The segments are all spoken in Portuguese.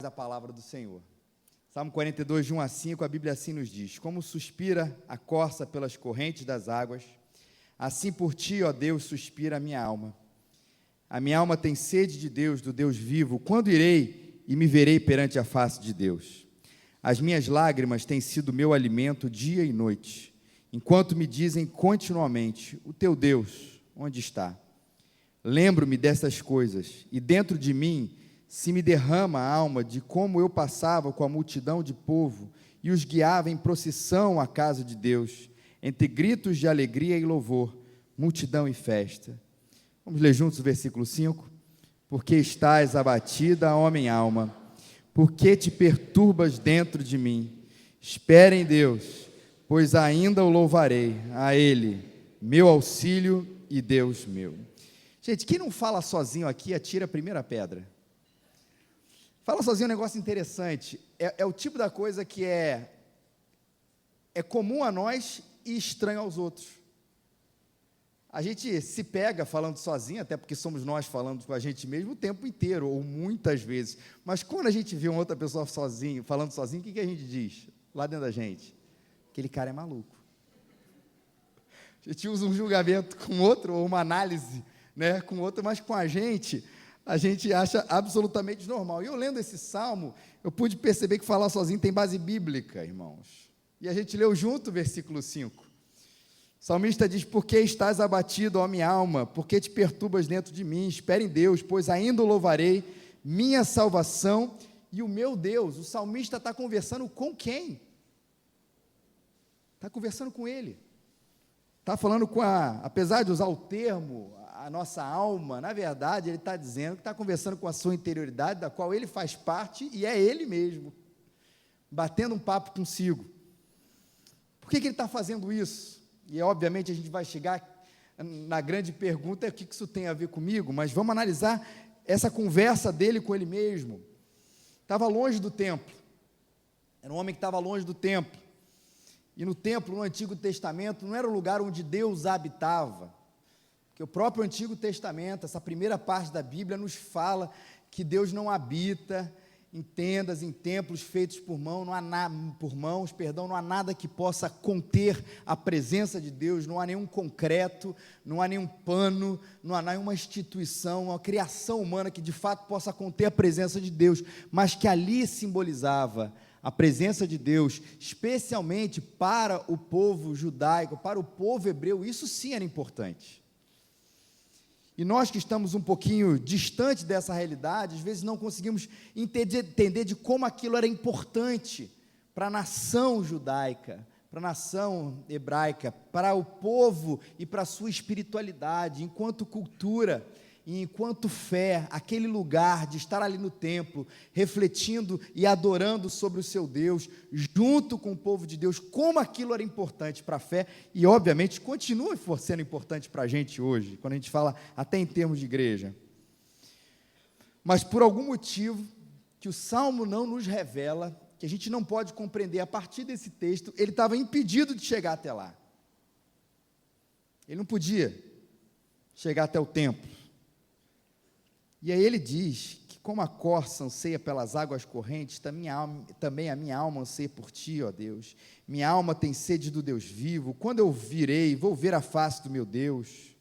da palavra do Senhor. Salmo 42, de 1 a 5, a Bíblia assim nos diz: como suspira a corça pelas correntes das águas, assim por ti, ó Deus, suspira a minha alma. A minha alma tem sede de Deus, do Deus vivo. Quando irei e me verei perante a face de Deus? As minhas lágrimas têm sido meu alimento dia e noite, enquanto me dizem continuamente: o teu Deus, onde está? Lembro-me dessas coisas, e dentro de mim se me derrama a alma de como eu passava com a multidão de povo e os guiava em procissão à casa de Deus, entre gritos de alegria e louvor, multidão e festa. Vamos ler juntos o versículo 5? Porque estás abatida, ó minha alma, porque te perturbas dentro de mim? Espere em Deus, pois ainda o louvarei, a Ele, meu auxílio e Deus meu. Gente, quem não fala sozinho aqui, atira a primeira pedra. Fala sozinho um negócio interessante, é o tipo da coisa que é comum a nós e estranho aos outros. A gente se pega falando sozinho, até porque somos nós falando com a gente mesmo o tempo inteiro, ou muitas vezes, mas quando a gente vê uma outra pessoa sozinho, falando sozinho, o que a gente diz lá dentro da gente? Aquele cara é maluco. A gente usa um julgamento com outro, ou uma análise, né, com outro, mas com a gente acha absolutamente normal. E eu lendo esse salmo, eu pude perceber que falar sozinho tem base bíblica, irmãos. E a gente leu junto o versículo 5. O salmista diz: por que estás abatido, ó minha alma? Por que te perturbas dentro de mim? Espere em Deus, pois ainda o louvarei, minha salvação e o meu Deus. O salmista está conversando com quem? Está conversando com ele. Está falando apesar de usar o termo, a nossa alma, na verdade, ele está dizendo que está conversando com a sua interioridade, da qual ele faz parte, e é ele mesmo, batendo um papo consigo. Por que ele está fazendo isso? E, obviamente, a gente vai chegar na grande pergunta: o que isso tem a ver comigo? Mas vamos analisar essa conversa dele com ele mesmo. Estava longe do templo, era um homem que estava longe do templo, e no templo, no Antigo Testamento, não era o lugar onde Deus habitava. Porque o próprio Antigo Testamento, essa primeira parte da Bíblia, nos fala que Deus não habita em tendas, em templos feitos por mãos, não há nada que possa conter a presença de Deus, não há nenhum concreto, não há nenhum pano, não há nenhuma instituição, uma criação humana que de fato possa conter a presença de Deus, mas que ali simbolizava a presença de Deus, especialmente para o povo judaico, para o povo hebreu. Isso sim era importante. E nós que estamos um pouquinho distante dessa realidade, às vezes não conseguimos entender de como aquilo era importante para a nação judaica, para a nação hebraica, para o povo e para a sua espiritualidade, enquanto cultura e enquanto fé, aquele lugar de estar ali no templo, refletindo e adorando sobre o seu Deus, junto com o povo de Deus, como aquilo era importante para a fé, e obviamente continua sendo importante para a gente hoje, quando a gente fala até em termos de igreja. Mas por algum motivo, que o Salmo não nos revela, que a gente não pode compreender a partir desse texto, ele estava impedido de chegar até lá. Ele não podia chegar até o templo. E aí ele diz que como a corça anseia pelas águas correntes, também a minha alma anseia por ti, ó Deus. Minha alma tem sede do Deus vivo. Quando eu virei, vou ver a face do meu Deus.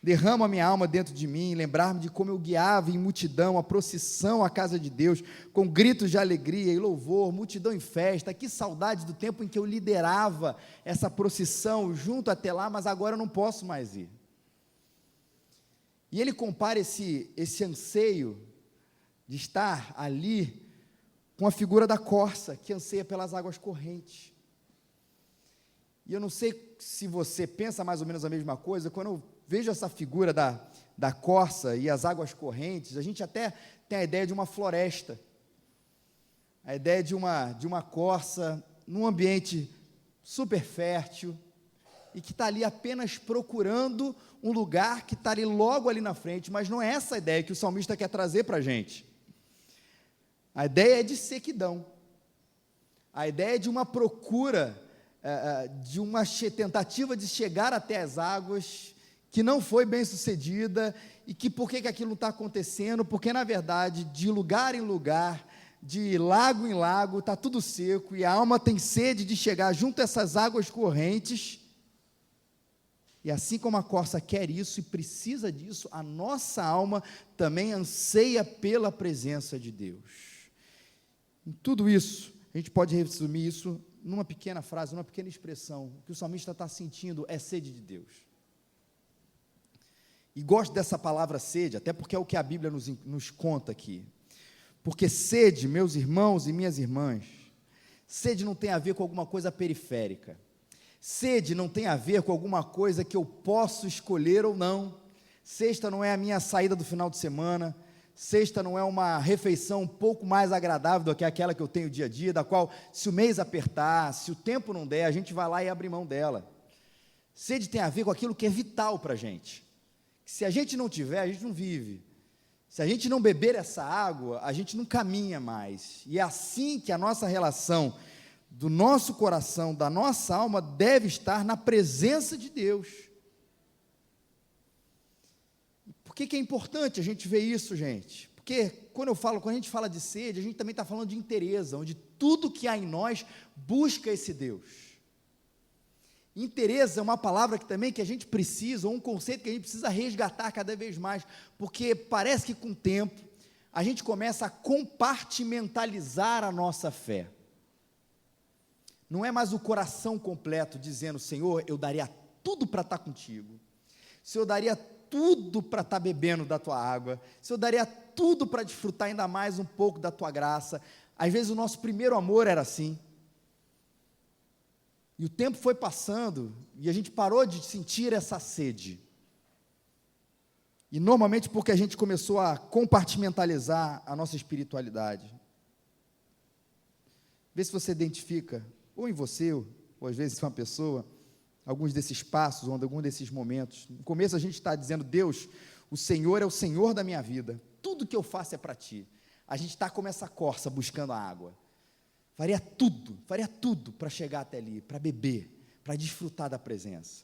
Derrama a minha alma dentro de mim, lembrar-me de como eu guiava em multidão, a procissão à casa de Deus, com gritos de alegria e louvor, multidão em festa. Que saudade do tempo em que eu liderava essa procissão junto até lá, mas agora eu não posso mais ir. E ele compara esse anseio de estar ali com a figura da corça, que anseia pelas águas correntes. E eu não sei se você pensa mais ou menos a mesma coisa. Quando eu vejo essa figura da corça e as águas correntes, a gente até tem a ideia de uma floresta, a ideia de uma corça num ambiente super fértil, e que está ali apenas procurando um lugar que está ali logo ali na frente, mas não é essa a ideia que o salmista quer trazer para a gente. A ideia é de sequidão, a ideia é de uma procura, de uma tentativa de chegar até as águas, que não foi bem sucedida, e que por que aquilo não está acontecendo? Porque na verdade, de lugar em lugar, de lago em lago, está tudo seco, e a alma tem sede de chegar junto a essas águas correntes. E assim como a corça quer isso e precisa disso, a nossa alma também anseia pela presença de Deus. Em tudo isso, a gente pode resumir isso numa pequena frase, numa pequena expressão. O que o salmista está sentindo é sede de Deus. E gosto dessa palavra sede, até porque é o que a Bíblia nos conta aqui. Porque sede, meus irmãos e minhas irmãs, sede não tem a ver com alguma coisa periférica. Sede não tem a ver com alguma coisa que eu posso escolher ou não. Sexta não é a minha saída do final de semana. Sexta não é uma refeição um pouco mais agradável do que aquela que eu tenho dia a dia, da qual, se o mês apertar, se o tempo não der, a gente vai lá e abre mão dela. Sede tem a ver com aquilo que é vital para a gente. Se a gente não tiver, a gente não vive. Se a gente não beber essa água, a gente não caminha mais. E é assim que a nossa relação do nosso coração, da nossa alma, deve estar na presença de Deus. Por que é importante a gente ver isso, gente? Porque quando a gente fala de sede, a gente também está falando de interesse, onde tudo que há em nós busca esse Deus. Interesse é uma palavra que a gente precisa, ou um conceito que a gente precisa resgatar cada vez mais, porque parece que com o tempo a gente começa a compartimentalizar a nossa fé. Não é mais o coração completo dizendo: Senhor, eu daria tudo para estar contigo, Senhor, eu daria tudo para estar bebendo da tua água, Senhor, eu daria tudo para desfrutar ainda mais um pouco da tua graça. Às vezes o nosso primeiro amor era assim, e o tempo foi passando, e a gente parou de sentir essa sede, e normalmente porque a gente começou a compartimentalizar a nossa espiritualidade. Vê se você identifica, ou em você, ou às vezes em uma pessoa, alguns desses passos, ou algum desses momentos. No começo a gente está dizendo: Deus, o Senhor é o Senhor da minha vida, tudo que eu faço é para Ti. A gente está como essa corça buscando a água, faria tudo para chegar até ali, para beber, para desfrutar da presença.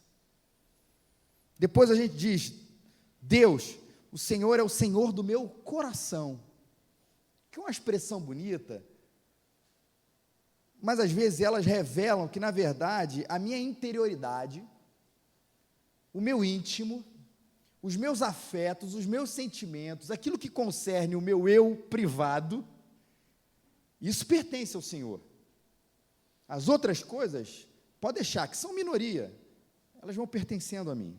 Depois a gente diz: Deus, o Senhor é o Senhor do meu coração, que é uma expressão bonita, mas às vezes elas revelam que, na verdade, a minha interioridade, o meu íntimo, os meus afetos, os meus sentimentos, aquilo que concerne o meu eu privado, isso pertence ao Senhor. As outras coisas, pode deixar, que são minoria, elas vão pertencendo a mim.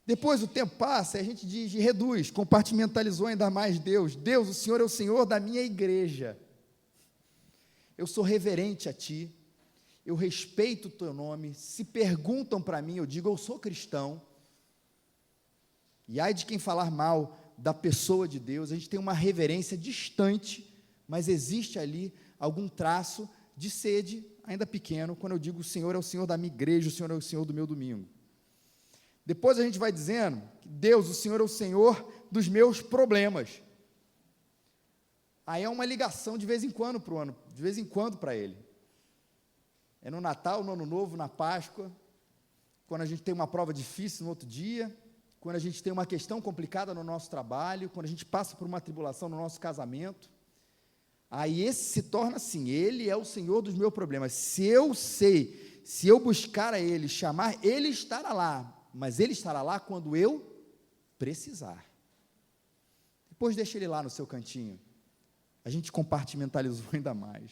Depois o tempo passa e a gente diz, reduz, compartimentalizou ainda mais Deus. Deus, o Senhor é o Senhor da minha igreja. Eu sou reverente a Ti, eu respeito o Teu nome. Se perguntam para mim, eu digo: eu sou cristão. E ai de quem falar mal da pessoa de Deus. A gente tem uma reverência distante, mas existe ali algum traço de sede, ainda pequeno, quando eu digo: o Senhor é o Senhor da minha igreja, o Senhor é o Senhor do meu domingo. Depois a gente vai dizendo que Deus, o Senhor é o Senhor dos meus problemas. Aí é uma ligação de vez em quando para o ano, de vez em quando para Ele. É no Natal, no Ano Novo, na Páscoa, quando a gente tem uma prova difícil no outro dia, quando a gente tem uma questão complicada no nosso trabalho, quando a gente passa por uma tribulação no nosso casamento. Aí esse se torna assim: Ele é o Senhor dos meus problemas. Se eu sei, se eu buscar a Ele, chamar, Ele estará lá, mas Ele estará lá quando eu precisar. Depois deixa Ele lá no seu cantinho. A gente compartimentalizou ainda mais.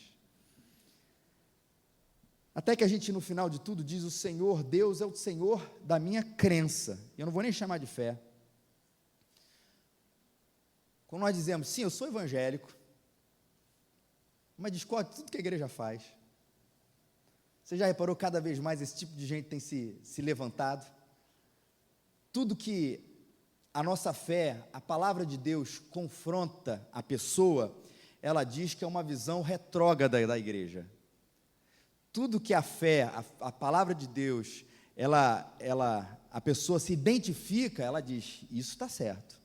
Até que a gente, no final de tudo, diz: o Senhor, Deus é o Senhor da minha crença. Eu não vou nem chamar de fé. Quando nós dizemos: sim, eu sou evangélico, mas discordo de tudo que a igreja faz. Você já reparou cada vez mais esse tipo de gente tem se levantado? Tudo que a nossa fé, a palavra de Deus confronta a pessoa, ela diz que é uma visão retrógrada da igreja. Tudo que a fé, a palavra de Deus, a pessoa se identifica, ela diz: isso está certo,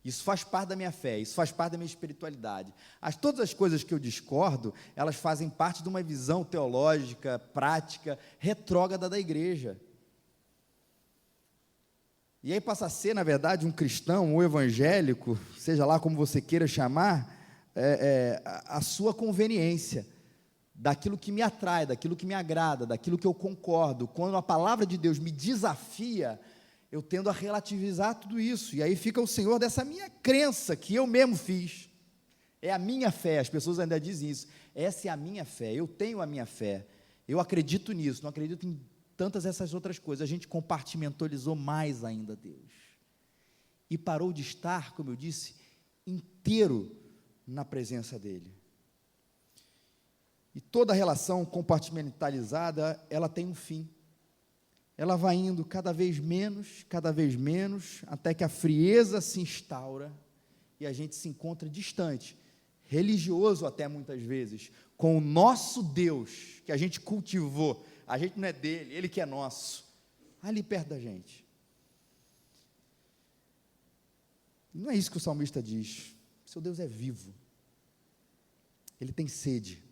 isso faz parte da minha fé, isso faz parte da minha espiritualidade. Todas as coisas que eu discordo, elas fazem parte de uma visão teológica, prática, retrógrada da igreja. E aí passa a ser, na verdade, um cristão, um evangélico, seja lá como você queira chamar, a sua conveniência, daquilo que me atrai, daquilo que me agrada, daquilo que eu concordo. Quando a palavra de Deus me desafia, eu tendo a relativizar tudo isso, e aí fica o Senhor dessa minha crença, que eu mesmo fiz. É a minha fé, as pessoas ainda dizem isso, essa é a minha fé, eu tenho a minha fé, eu acredito nisso, não acredito em tantas essas outras coisas. A gente compartimentalizou mais ainda Deus, e parou de estar, como eu disse, inteiro na presença dEle. E toda relação compartimentalizada, ela tem um fim. Ela vai indo cada vez menos, até que a frieza se instaura e a gente se encontra distante, religioso até muitas vezes, com o nosso Deus, que a gente cultivou. A gente não é dele, ele que é nosso, ali perto da gente. Não é isso que o salmista diz. Seu Deus é vivo, ele tem sede,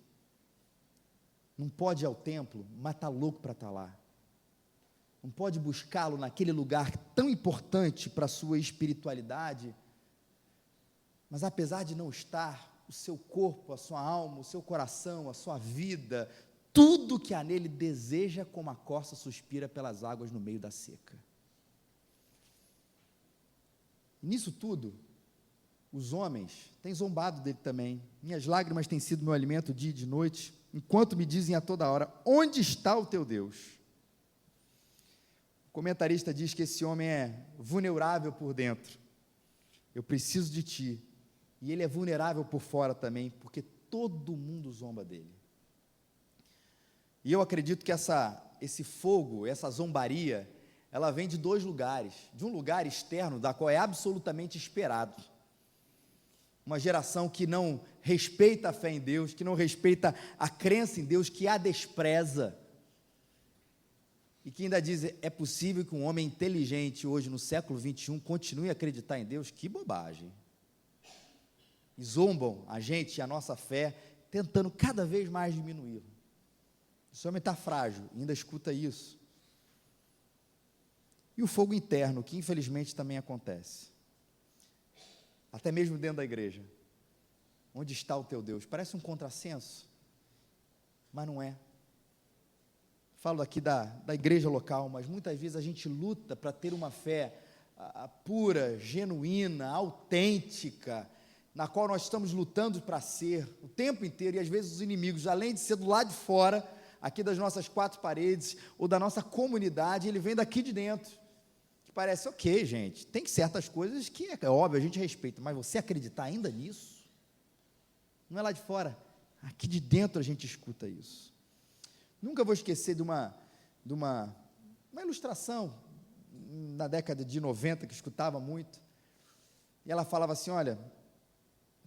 não pode ir ao templo, mas está louco para estar lá, não pode buscá-lo naquele lugar tão importante para a sua espiritualidade, mas apesar de não estar, o seu corpo, a sua alma, o seu coração, a sua vida, tudo que há nele deseja como a corça suspira pelas águas no meio da seca. Nisso tudo, os homens têm zombado dele também. Minhas lágrimas têm sido meu alimento dia e de noite, enquanto me dizem a toda hora: onde está o teu Deus? O comentarista diz que esse homem é vulnerável por dentro. Eu preciso de ti. E ele é vulnerável por fora também, porque todo mundo zomba dele. E eu acredito que esse fogo, essa zombaria, ela vem de dois lugares. De um lugar externo, da qual é absolutamente esperado. Uma geração que não respeita a fé em Deus, que não respeita a crença em Deus, que a despreza. E que ainda diz: é possível que um homem inteligente hoje, no século 21, continue a acreditar em Deus? Que bobagem. E zombam a gente e a nossa fé, tentando cada vez mais diminuí-la. Esse homem está frágil, ainda escuta isso. E o fogo interno, que infelizmente também acontece, até mesmo dentro da igreja. Onde está o teu Deus? Parece um contrassenso, mas não é. Falo aqui da igreja local, mas muitas vezes a gente luta para ter uma fé pura, genuína, autêntica, na qual nós estamos lutando para ser o tempo inteiro, e às vezes os inimigos, além de ser do lado de fora, aqui das nossas quatro paredes, ou da nossa comunidade, ele vem daqui de dentro, que parece: ok, gente, tem certas coisas que é óbvio, a gente respeita, mas você acreditar ainda nisso? Não é lá de fora, aqui de dentro a gente escuta isso. Nunca vou esquecer de uma ilustração, na década de 90, que eu escutava muito, e ela falava assim: olha,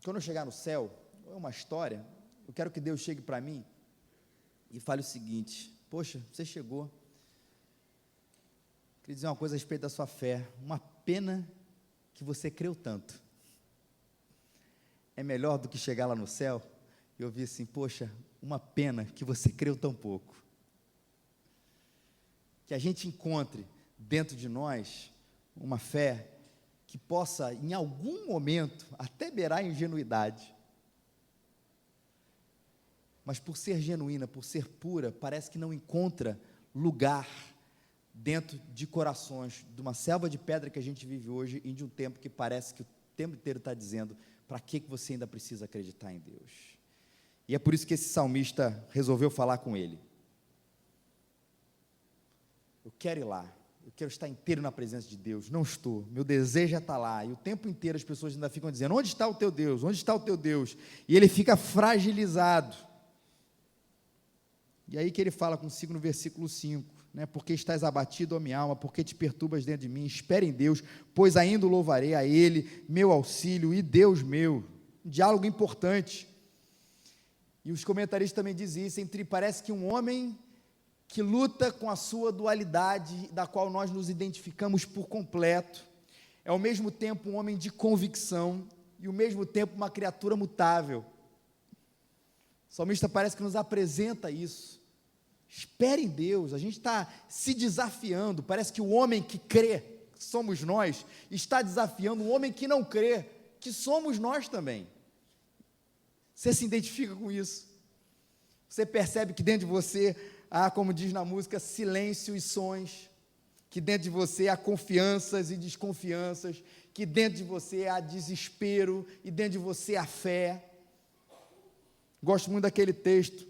quando eu chegar no céu, é uma história, eu quero que Deus chegue para mim e fale o seguinte: poxa, você chegou, queria dizer uma coisa a respeito da sua fé, uma pena que você creu tanto. É melhor do que chegar lá no céu e ouvir assim: poxa, uma pena que você creu tão pouco. Que a gente encontre dentro de nós uma fé que possa, em algum momento, até beirar a ingenuidade, mas por ser genuína, por ser pura, parece que não encontra lugar dentro de corações, de uma selva de pedra que a gente vive hoje, e de um tempo que parece que o tempo inteiro está dizendo: para que você ainda precisa acreditar em Deus? E é por isso que esse salmista resolveu falar com ele. Eu quero ir lá, eu quero estar inteiro na presença de Deus. Não estou, meu desejo é estar lá, e o tempo inteiro as pessoas ainda ficam dizendo: onde está o teu Deus? Onde está o teu Deus? E ele fica fragilizado. E aí que ele fala consigo no versículo 5, né? Porque estás abatido, ó minha alma, porque te perturbas dentro de mim? Espere em Deus, pois ainda o louvarei a Ele, meu auxílio e Deus meu. Um diálogo importante. E os comentaristas também dizem isso: parece que um homem que luta com a sua dualidade, da qual nós nos identificamos por completo, é ao mesmo tempo um homem de convicção, e ao mesmo tempo uma criatura mutável. O salmista parece que nos apresenta isso. Espere em Deus. A gente está se desafiando, parece que o homem que crê, que somos nós, está desafiando o homem que não crê, que somos nós também. Você se identifica com isso? Você percebe que dentro de você há, como diz na música, silêncio e sons, que dentro de você há confianças e desconfianças, que dentro de você há desespero e dentro de você há fé. Gosto muito daquele texto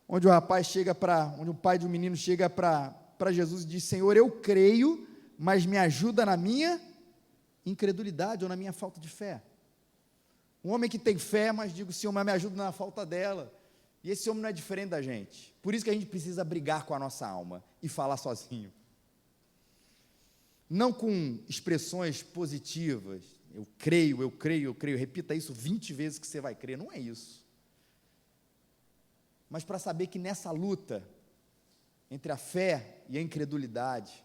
onde onde o pai de um menino chega para Jesus e diz: Senhor, eu creio, mas me ajuda na minha incredulidade ou na minha falta de fé. Um homem que tem fé, mas digo: Senhor, mas me ajuda na falta dela. E esse homem não é diferente da gente. Por isso que a gente precisa brigar com a nossa alma e falar sozinho. Não com expressões positivas, eu creio, eu creio, eu creio, repita isso 20 vezes que você vai crer, não é isso. Mas para saber que nessa luta, entre a fé e a incredulidade,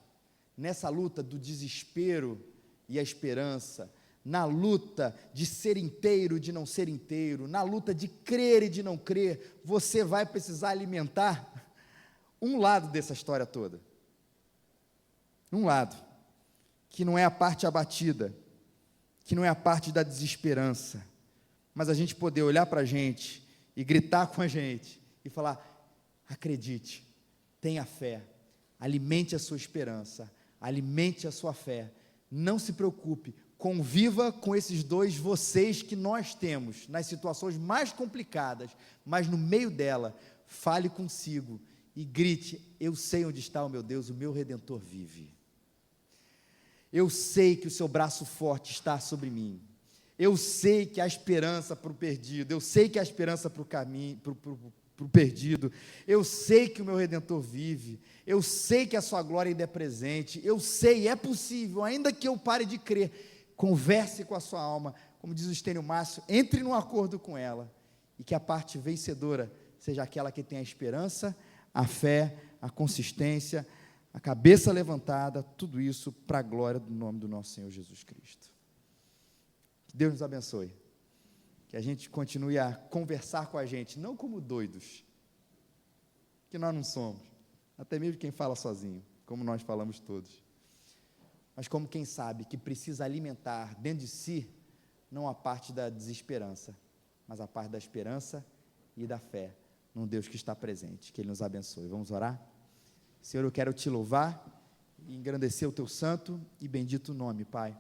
nessa luta do desespero e a esperança, na luta de ser inteiro e de não ser inteiro, na luta de crer e de não crer, você vai precisar alimentar um lado dessa história toda. Um lado, que não é a parte abatida, que não é a parte da desesperança, mas a gente poder olhar para a gente e gritar com a gente e falar: acredite, tenha fé, alimente a sua esperança, alimente a sua fé, não se preocupe, conviva com esses dois vocês que nós temos, nas situações mais complicadas, mas no meio dela, fale consigo e grite: eu sei onde está o meu Deus, o meu Redentor vive. Eu sei que o seu braço forte está sobre mim. Eu sei que há esperança para o perdido. Eu sei que há esperança para o caminho, para o perdido. Eu sei que o meu Redentor vive. Eu sei que a sua glória ainda é presente. Eu sei, é possível, ainda que eu pare de crer. Converse com a sua alma, como diz o Estênio Márcio, entre num acordo com ela, e que a parte vencedora seja aquela que tem a esperança, a fé, a consistência, a cabeça levantada, tudo isso para a glória do nome do nosso Senhor Jesus Cristo. Que Deus nos abençoe, que a gente continue a conversar com a gente, não como doidos, que nós não somos, até mesmo quem fala sozinho, como nós falamos todos, mas como quem sabe que precisa alimentar dentro de si, não a parte da desesperança, mas a parte da esperança e da fé, num Deus que está presente. Que Ele nos abençoe. Vamos orar? Senhor, eu quero Te louvar e engrandecer o Teu santo e bendito nome, Pai,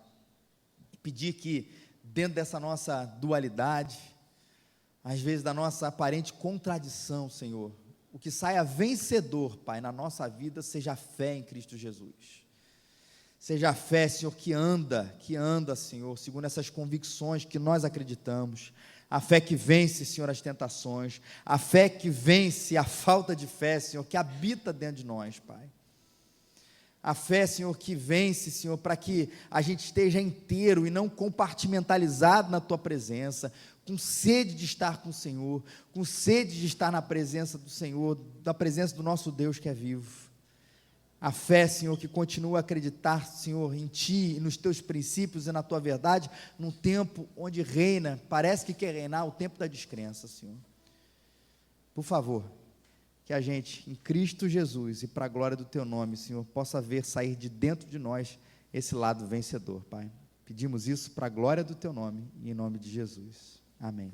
e pedir que dentro dessa nossa dualidade, às vezes da nossa aparente contradição, Senhor, o que saia vencedor, Pai, na nossa vida, seja a fé em Cristo Jesus. Seja a fé, Senhor, que anda, Senhor, segundo essas convicções que nós acreditamos. A fé que vence, Senhor, as tentações. A fé que vence a falta de fé, Senhor, que habita dentro de nós, Pai. A fé, Senhor, que vence, Senhor, para que a gente esteja inteiro e não compartimentalizado na Tua presença, com sede de estar com o Senhor, com sede de estar na presença do Senhor, da presença do nosso Deus que é vivo. A fé, Senhor, que continua a acreditar, Senhor, em Ti e nos Teus princípios e na Tua verdade, num tempo onde reina, parece que quer reinar, o tempo da descrença, Senhor. Por favor, que a gente, em Cristo Jesus e para a glória do Teu nome, Senhor, possa ver sair de dentro de nós esse lado vencedor, Pai. Pedimos isso para a glória do Teu nome e em nome de Jesus. Amém.